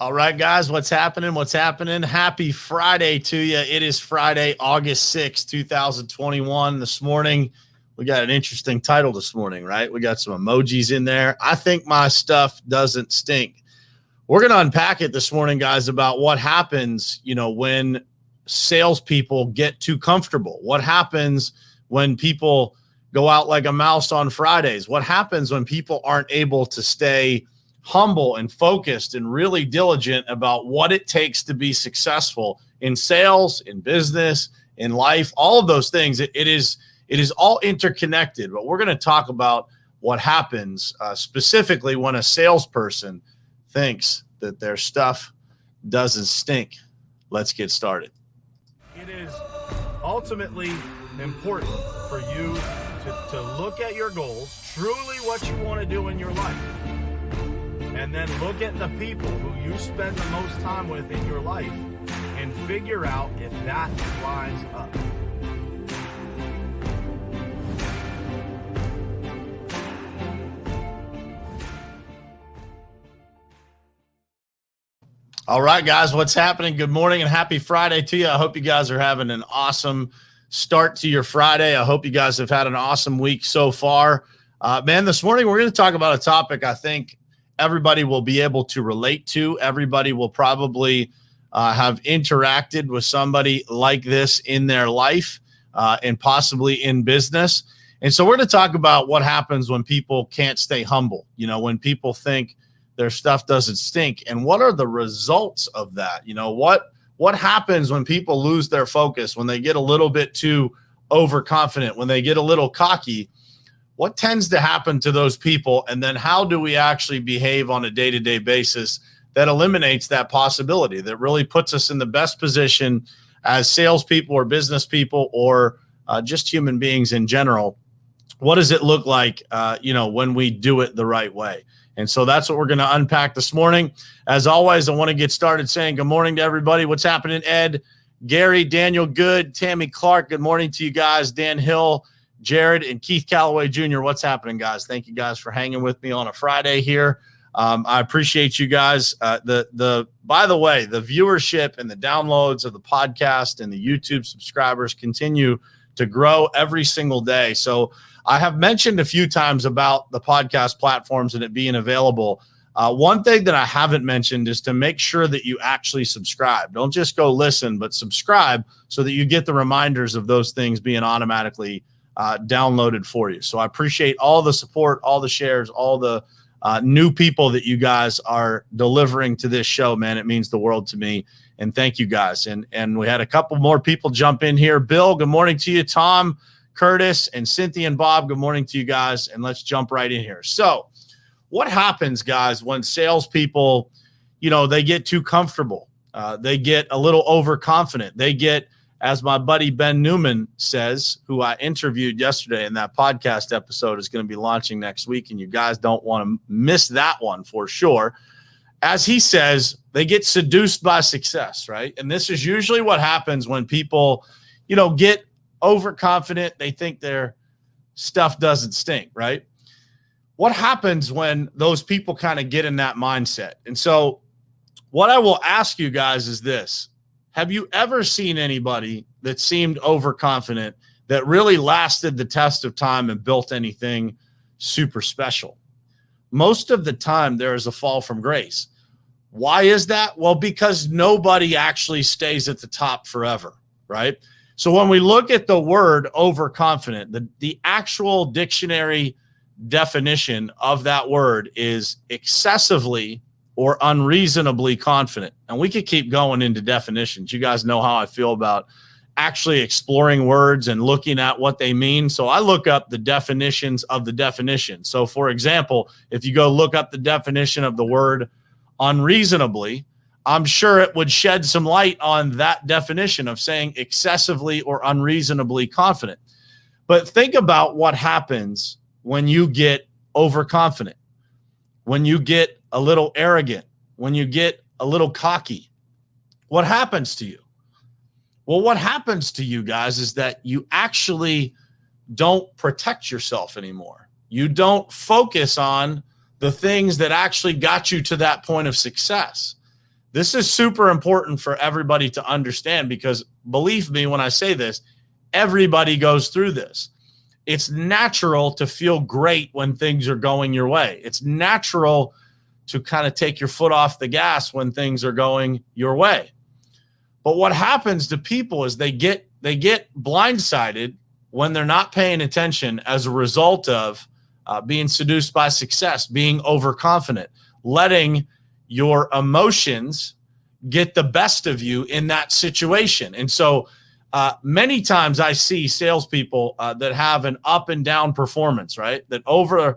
All right, guys, what's happening? What's happening? Happy Friday to you. It is Friday, August 6th, 2021. This morning, we got an interesting title this morning, right? We got some emojis in there. I think my stuff doesn't stink. We're going to unpack it this morning, guys, about what happens, when salespeople get too comfortable. What happens when people go out like a mouse on Fridays? What happens when people aren't able to stay humble and focused and really diligent about what it takes to be successful in sales, in business, in life, all of those things? It is all interconnected, but we're going to talk about what happens specifically when a salesperson thinks that their stuff doesn't stink. Let's get started. It is ultimately important for you to look at your goals, truly what you want to do in your life. And then look at the people who you spend the most time with in your life and figure out if that lines up. All right, guys, what's happening? Good morning and happy Friday to you. I hope you guys are having an awesome start to your Friday. I hope you guys have had an awesome week so far. This morning we're going to talk about a topic I think everybody will be able to relate to. Everybody will probably have interacted with somebody like this in their life and possibly in business. And so we're going to talk about what happens when people can't stay humble, when people think their stuff doesn't stink, and what are the results of that? What happens when people lose their focus, when they get a little bit too overconfident, when they get a little cocky? What tends to happen to those people? And then how do we actually behave on a day-to-day basis that eliminates that possibility, that really puts us in the best position as salespeople or business people or just human beings in general? What does it look like, when we do it the right way? And so that's what we're going to unpack this morning. As always, I want to get started saying good morning to everybody. What's happening, Ed, Gary, Daniel Good, Tammy Clark? Good morning to you guys. Dan Hill, Jared, and Keith Calloway Jr. What's happening, guys? Thank you guys for hanging with me on a Friday here. I appreciate you guys. By the way, the viewership and the downloads of the podcast and the YouTube subscribers continue to grow every single day. So I have mentioned a few times about the podcast platforms and it being available. One thing that I haven't mentioned is to make sure that you actually subscribe. Don't just go listen, but subscribe so that you get the reminders of those things being automatically downloaded for you. So I appreciate all the support, all the shares, all the new people that you guys are delivering to this show, man. It means the world to me. And thank you guys. And we had a couple more people jump in here. Bill, good morning to you. Tom, Curtis, and Cynthia and Bob, good morning to you guys. And let's jump right in here. So what happens, guys, when salespeople, they get too comfortable? They get a little overconfident. They get, as my buddy Ben Newman says, who I interviewed yesterday, and that podcast episode is going to be launching next week, and you guys don't want to miss that one for sure. As he says, they get seduced by success, right? And this is usually what happens when people, get overconfident. They think their stuff doesn't stink, right? What happens when those people kind of get in that mindset? And so what I will ask you guys is this. Have you ever seen anybody that seemed overconfident that really lasted the test of time and built anything super special? Most of the time, there is a fall from grace. Why is that? Well, because nobody actually stays at the top forever, right? So when we look at the word overconfident, the actual dictionary definition of that word is excessively or unreasonably confident. And we could keep going into definitions. You guys know how I feel about actually exploring words and looking at what they mean. So I look up the definitions of the definition. So for example, if you go look up the definition of the word unreasonably, I'm sure it would shed some light on that definition of saying excessively or unreasonably confident. But think about what happens when you get overconfident, when you get a little arrogant, when you get a little cocky. What happens to you? Well, what happens to you guys is that you actually don't protect yourself anymore. You don't focus on the things that actually got you to that point of success. This is super important for everybody to understand, because believe me when I say this, everybody goes through this. It's natural to feel great when things are going your way. It's natural to kind of take your foot off the gas when things are going your way. But what happens to people is they get blindsided when they're not paying attention as a result of being seduced by success, being overconfident, letting your emotions get the best of you in that situation. And so many times I see salespeople that have an up and down performance, right? That over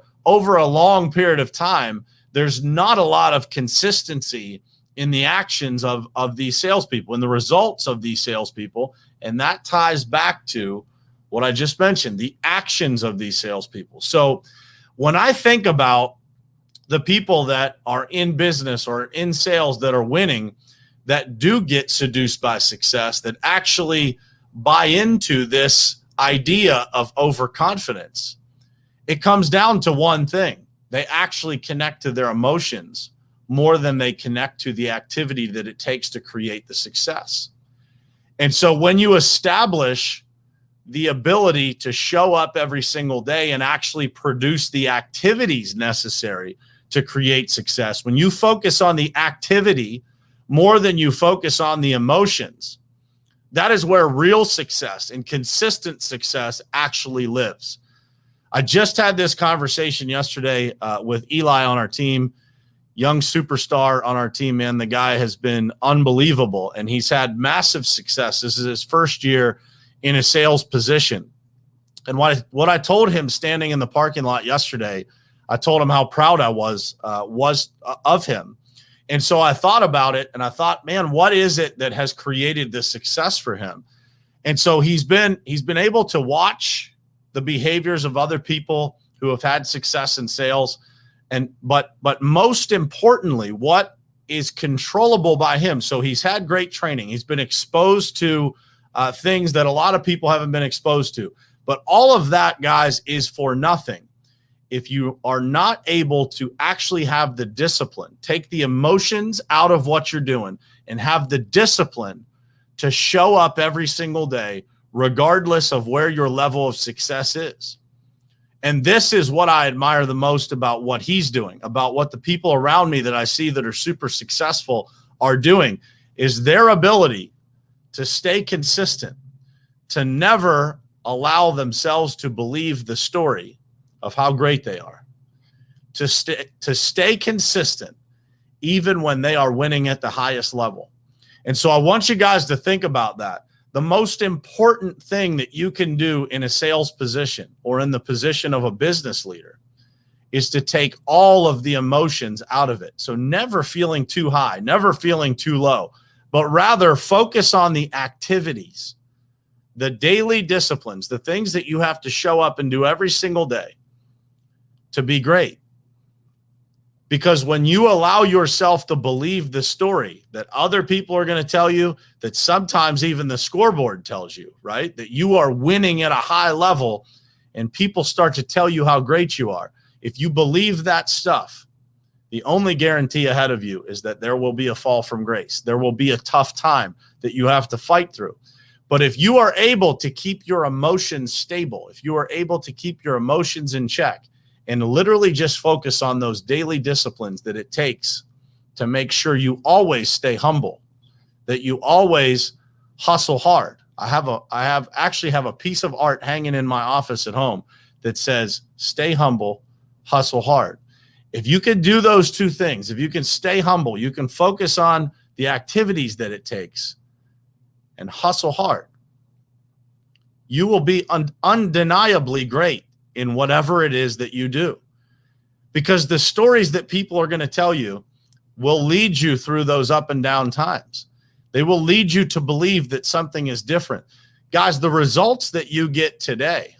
a long period of time, there's not a lot of consistency in the actions of these salespeople and the results of these salespeople. And that ties back to what I just mentioned, the actions of these salespeople. So when I think about the people that are in business or in sales that are winning, that do get seduced by success, that actually buy into this idea of overconfidence, it comes down to one thing. They actually connect to their emotions more than they connect to the activity that it takes to create the success. And so when you establish the ability to show up every single day and actually produce the activities necessary to create success, when you focus on the activity more than you focus on the emotions, that is where real success and consistent success actually lives. I just had this conversation yesterday with Eli on our team, young superstar on our team, man. The guy has been unbelievable, and he's had massive success. This is his first year in a sales position. And what I told him standing in the parking lot yesterday, I told him how proud I was of him. And so I thought about it, and I thought, man, what is it that has created this success for him? And so he's been able to watch the behaviors of other people who have had success in sales. But most importantly, what is controllable by him. So he's had great training. He's been exposed to things that a lot of people haven't been exposed to. But all of that, guys, is for nothing if you are not able to actually have the discipline, take the emotions out of what you're doing and have the discipline to show up every single day, regardless of where your level of success is. And this is what I admire the most about what he's doing, about what the people around me that I see that are super successful are doing, is their ability to stay consistent, to never allow themselves to believe the story of how great they are, to stay consistent even when they are winning at the highest level. And so I want you guys to think about that. The most important thing that you can do in a sales position or in the position of a business leader is to take all of the emotions out of it. So never feeling too high, never feeling too low, but rather focus on the activities, the daily disciplines, the things that you have to show up and do every single day to be great. Because when you allow yourself to believe the story that other people are going to tell you, that sometimes even the scoreboard tells you, right, that you are winning at a high level, and people start to tell you how great you are. If you believe that stuff, the only guarantee ahead of you is that there will be a fall from grace. There will be a tough time that you have to fight through. But if you are able to keep your emotions stable, if you are able to keep your emotions in check, and literally just focus on those daily disciplines that it takes to make sure you always stay humble, that you always hustle hard. I actually have a piece of art hanging in my office at home that says, stay humble, hustle hard. If you can do those two things, if you can stay humble, you can focus on the activities that it takes and hustle hard, you will be undeniably great in whatever it is that you do. Because the stories that people are going to tell you will lead you through those up and down times. They will lead you to believe that something is different. Guys, the results that you get today,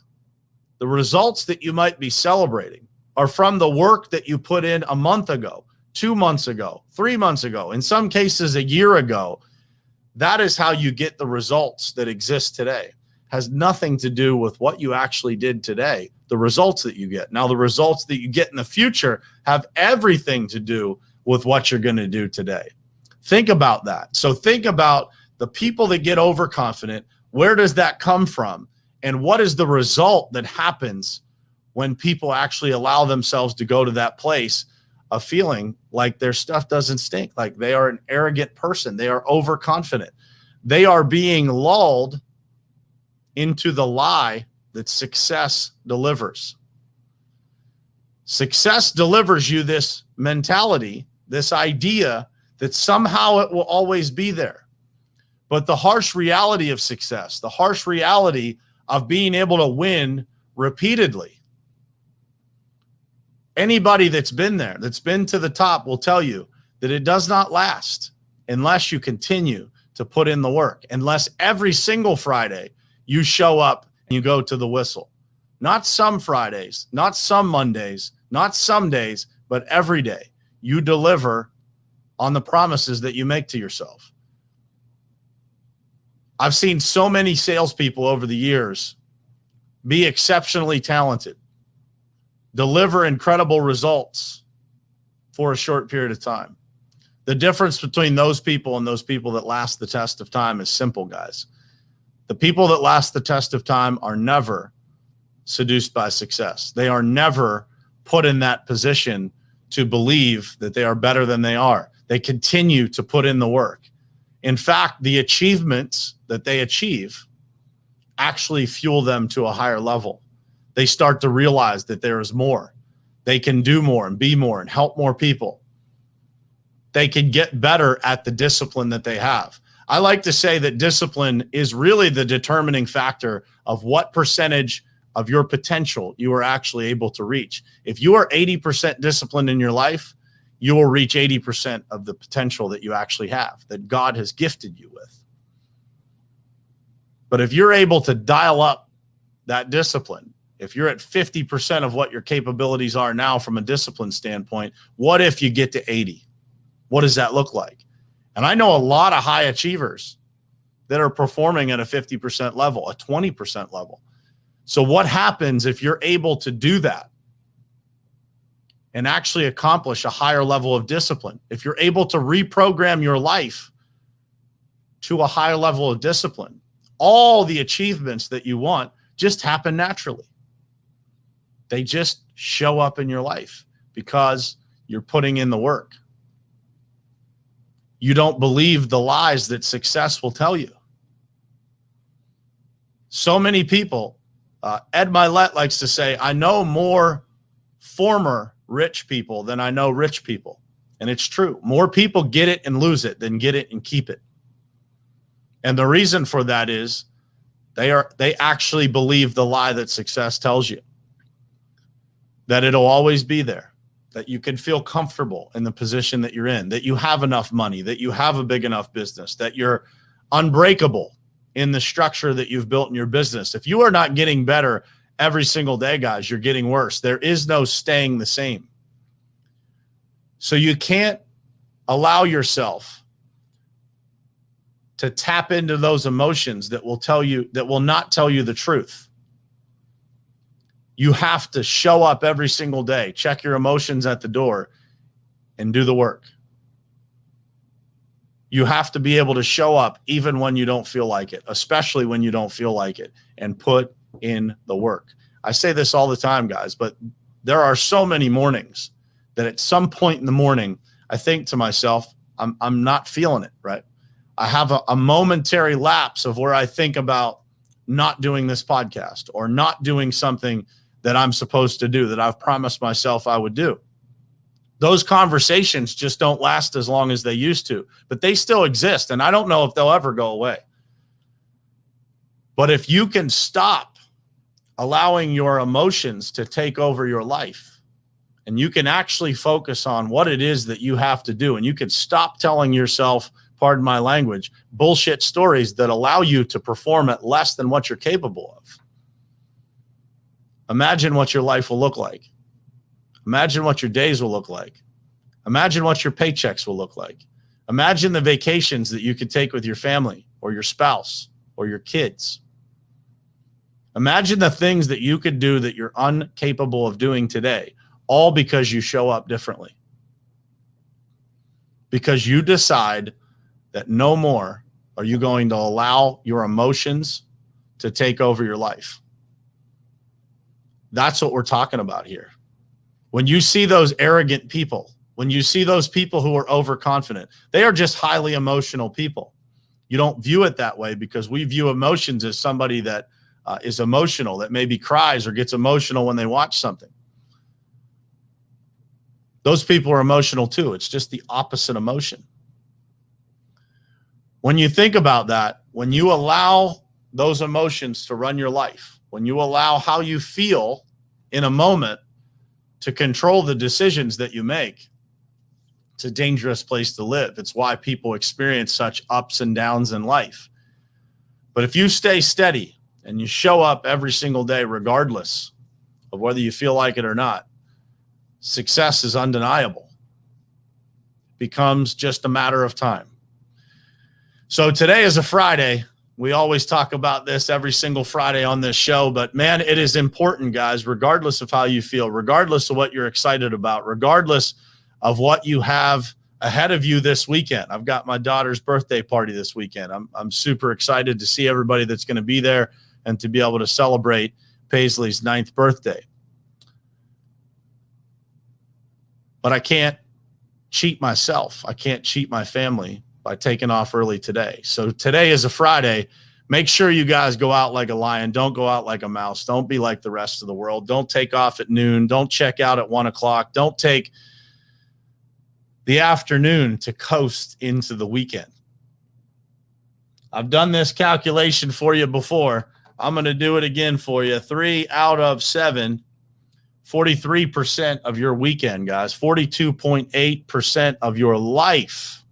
the results that you might be celebrating, are from the work that you put in a month ago, 2 months ago, 3 months ago, in some cases a year ago. That is how you get the results that exist today. Has nothing to do with what you actually did today, the results that you get. Now, the results that you get in the future have everything to do with what you're going to do today. Think about that. So think about the people that get overconfident. Where does that come from? And what is the result that happens when people actually allow themselves to go to that place of feeling like their stuff doesn't stink, like they are an arrogant person, they are overconfident, they are being lulled into the lie that success delivers. Success delivers you this mentality, this idea that somehow it will always be there. But the harsh reality of success, the harsh reality of being able to win repeatedly, anybody that's been there, that's been to the top, will tell you that it does not last unless you continue to put in the work, unless every single Friday you show up and you go to the whistle. Not some Fridays, not some Mondays, not some days, but every day you deliver on the promises that you make to yourself. I've seen so many salespeople over the years be exceptionally talented, deliver incredible results for a short period of time. The difference between those people and those people that last the test of time is simple, guys. The people that last the test of time are never seduced by success. They are never put in that position to believe that they are better than they are. They continue to put in the work. In fact, the achievements that they achieve actually fuel them to a higher level. They start to realize that there is more. They can do more and be more and help more people. They can get better at the discipline that they have. I like to say that discipline is really the determining factor of what percentage of your potential you are actually able to reach. If you are 80% disciplined in your life, you will reach 80% of the potential that you actually have, that God has gifted you with. But if you're able to dial up that discipline, if you're at 50% of what your capabilities are now from a discipline standpoint, what if you get to 80? What does that look like? And I know a lot of high achievers that are performing at a 50% level, a 20% level. So what happens if you're able to do that and actually accomplish a higher level of discipline? If you're able to reprogram your life to a higher level of discipline, all the achievements that you want just happen naturally. They just show up in your life because you're putting in the work. You don't believe the lies that success will tell you. So many people, Ed Mylett likes to say, I know more former rich people than I know rich people. And it's true. More people get it and lose it than get it and keep it. And the reason for that is they actually believe the lie that success tells you, that it'll always be there, that you can feel comfortable in the position that you're in, that you have enough money, that you have a big enough business, that you're unbreakable in the structure that you've built in your business. If you are not getting better every single day, guys, you're getting worse. There is no staying the same. So you can't allow yourself to tap into those emotions that will tell you, that will not tell you the truth. You have to show up every single day, check your emotions at the door, and do the work. You have to be able to show up even when you don't feel like it, especially when you don't feel like it, and put in the work. I say this all the time, guys, but there are so many mornings that at some point in the morning, I think to myself, I'm not feeling it, right? I have a momentary lapse of where I think about not doing this podcast or not doing something that I'm supposed to do, that I've promised myself I would do. Those conversations just don't last as long as they used to, but they still exist, and I don't know if they'll ever go away. But if you can stop allowing your emotions to take over your life, and you can actually focus on what it is that you have to do, and you can stop telling yourself, pardon my language, bullshit stories that allow you to perform at less than what you're capable of. Imagine what your life will look like. Imagine what your days will look like. Imagine what your paychecks will look like. Imagine the vacations that you could take with your family or your spouse or your kids. Imagine the things that you could do that you're incapable of doing today, all because you show up differently. because you decide that no more are you going to allow your emotions to take over your life. That's what we're talking about here. When you see those arrogant people, when you see those people who are overconfident, they are just highly emotional people. You don't view it that way because we view emotions as somebody that is emotional, that maybe cries or gets emotional when they watch something. Those people are emotional too. It's just the opposite emotion. When you think about that, when you allow those emotions to run your life, when you allow how you feel in a moment to control the decisions that you make, it's a dangerous place to live. It's why people experience such ups and downs in life. But if you stay steady and you show up every single day, regardless of whether you feel like it or not, success is undeniable. It becomes just a matter of time. So today is a Friday. We always talk about this every single Friday on this show, but man, it is important, guys, regardless of how you feel, regardless of what you're excited about, regardless of what you have ahead of you this weekend. I've got my daughter's birthday party this weekend. I'm super excited to see everybody that's going to be there and to be able to celebrate Paisley's 9th birthday. But I can't cheat myself. I can't cheat my family by taking off early today. So today is a Friday. Make sure you guys go out like a lion. Don't go out like a mouse. Don't be like the rest of the world. Don't take off at noon. Don't check out at 1 o'clock. Don't take the afternoon to coast into the weekend. I've done this calculation for you before. I'm going to do it again for you. 3 out of 7, 43% of your weekend, guys. 42.8% of your life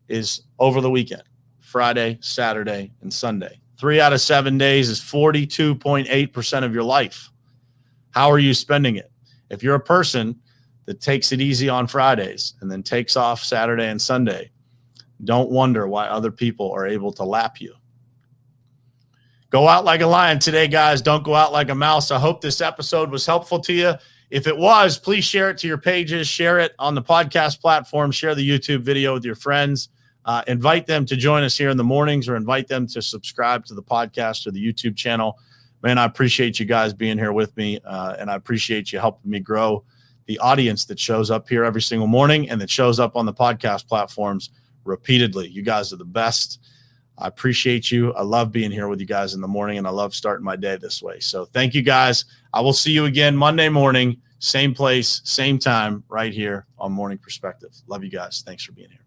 is over the weekend. Friday, Saturday, and Sunday. 3 out of 7 days is 42.8% of your life. How are you spending it? If you're a person that takes it easy on Fridays and then takes off Saturday and Sunday, don't wonder why other people are able to lap you. Go out like a lion today, guys. Don't go out like a mouse. I hope this episode was helpful to you. If it was, please share it to your pages. Share it on the podcast platform. Share the YouTube video with your friends. Invite them to join us here in the mornings or invite them to subscribe to the podcast or the YouTube channel. Man, I appreciate you guys being here with me, and I appreciate you helping me grow the audience that shows up here every single morning and that shows up on the podcast platforms repeatedly. You guys are the best. I appreciate you. I love being here with you guys in the morning, and I love starting my day this way. So thank you, guys. I will see you again Monday morning, same place, same time, right here on Morning Perspective. Love you guys. Thanks for being here.